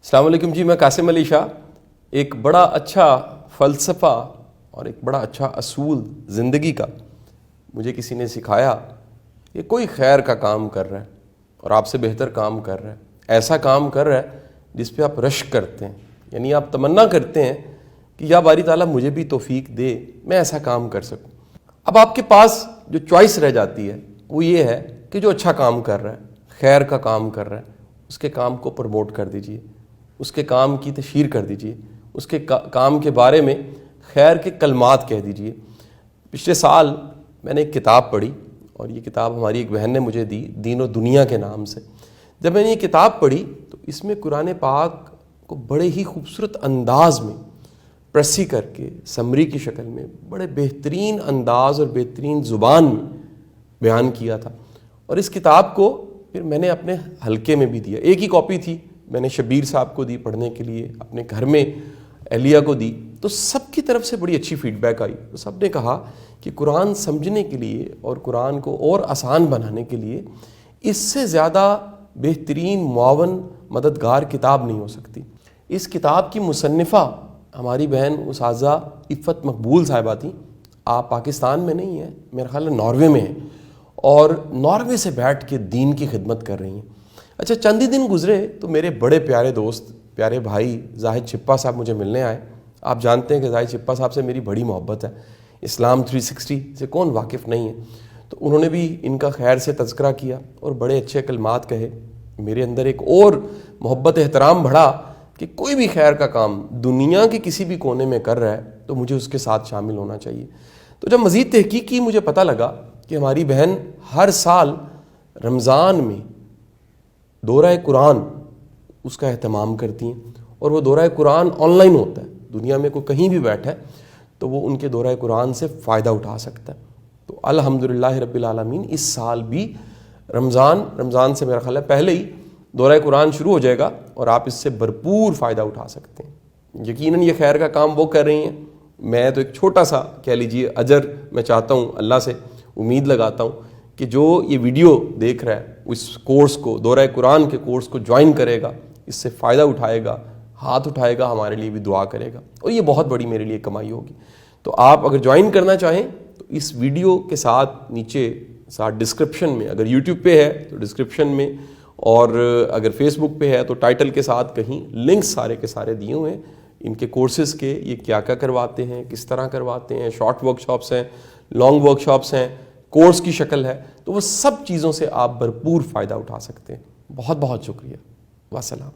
السلام علیکم جی، میں قاسم علی شاہ. ایک بڑا اچھا فلسفہ اور ایک بڑا اچھا اصول زندگی کا مجھے کسی نے سکھایا کہ کوئی خیر کا کام کر رہا ہے اور آپ سے بہتر کام کر رہا ہے، ایسا کام کر رہا ہے جس پہ آپ رشک کرتے ہیں، یعنی آپ تمنا کرتے ہیں کہ یا باری تعالیٰ مجھے بھی توفیق دے میں ایسا کام کر سکوں. اب آپ کے پاس جو چوائس رہ جاتی ہے وہ یہ ہے کہ جو اچھا کام کر رہا ہے، خیر کا کام کر رہا ہے، اس کے کام کو پروموٹ کر دیجئے، اس کے کام کی تشہیر کر دیجئے، اس کے کام کے بارے میں خیر کے کلمات کہہ دیجئے. پچھلے سال میں نے ایک کتاب پڑھی اور یہ کتاب ہماری ایک بہن نے مجھے دی، دین و دنیا کے نام سے. جب میں نے یہ کتاب پڑھی تو اس میں قرآن پاک کو بڑے ہی خوبصورت انداز میں پریسی کر کے سمری کی شکل میں بڑے بہترین انداز اور بہترین زبان میں بیان کیا تھا. اور اس کتاب کو پھر میں نے اپنے حلقے میں بھی دیا. ایک ہی کاپی تھی، میں نے شبیر صاحب کو دی پڑھنے کے لیے، اپنے گھر میں اہلیہ کو دی، تو سب کی طرف سے بڑی اچھی فیڈ بیک آئی. تو سب نے کہا کہ قرآن سمجھنے کے لیے اور قرآن کو اور آسان بنانے کے لیے اس سے زیادہ بہترین معاون مددگار کتاب نہیں ہو سکتی. اس کتاب کی مصنفہ ہماری بہن استاذہ عفت مقبول صاحبہ تھیں. آپ پاکستان میں نہیں ہیں، میرا خیال ہے ناروے میں ہیں، اور ناروے سے بیٹھ کے دین کی خدمت کر رہی ہیں. اچھا، چند ہی دن گزرے تو میرے بڑے پیارے دوست، پیارے بھائی زاہد چھپا صاحب مجھے ملنے آئے. آپ جانتے ہیں کہ زاہد چھپا صاحب سے میری بڑی محبت ہے، اسلام 360 سے کون واقف نہیں ہے. تو انہوں نے بھی ان کا خیر سے تذکرہ کیا اور بڑے اچھے کلمات کہے. میرے اندر ایک اور محبت احترام بڑھا کہ کوئی بھی خیر کا کام دنیا کے کسی بھی کونے میں کر رہا ہے تو مجھے اس کے ساتھ شامل ہونا چاہیے. تو جب مزید تحقیق کی مجھے پتہ لگا کہ ہماری بہن ہر سال رمضان میں دورہ قرآن اس کا اہتمام کرتی ہیں، اور وہ دورہ قرآن آن لائن ہوتا ہے، دنیا میں کوئی کہیں بھی بیٹھا ہے تو وہ ان کے دورہ قرآن سے فائدہ اٹھا سکتا ہے. تو الحمدللہ رب العالمین اس سال بھی رمضان سے میرا خیال ہے پہلے ہی دورہ قرآن شروع ہو جائے گا اور آپ اس سے بھرپور فائدہ اٹھا سکتے ہیں. یقیناً یہ خیر کا کام وہ کر رہی ہیں، میں تو ایک چھوٹا سا کہہ لیجئے اجر میں چاہتا ہوں، اللہ سے امید لگاتا ہوں کہ جو یہ ویڈیو دیکھ رہا ہے اس کورس کو، دورہ قرآن کے کورس کو جوائن کرے گا، اس سے فائدہ اٹھائے گا، ہاتھ اٹھائے گا، ہمارے لیے بھی دعا کرے گا، اور یہ بہت بڑی میرے لیے کمائی ہوگی. تو آپ اگر جوائن کرنا چاہیں تو اس ویڈیو کے ساتھ نیچے ڈسکرپشن میں، اگر یوٹیوب پہ ہے تو ڈسکرپشن میں، اور اگر فیس بک پہ ہے تو ٹائٹل کے ساتھ کہیں لنکس سارے کے سارے دیے ہوئے ہیں ان کے کورسز کے، یہ کیا کیا کرواتے ہیں، کس طرح کرواتے ہیں، شارٹ ورک شاپس ہیں، لانگ ورک شاپس ہیں، کورس کی شکل ہے. تو وہ سب چیزوں سے آپ بھرپور فائدہ اٹھا سکتے ہیں. بہت بہت شکریہ. والسلام.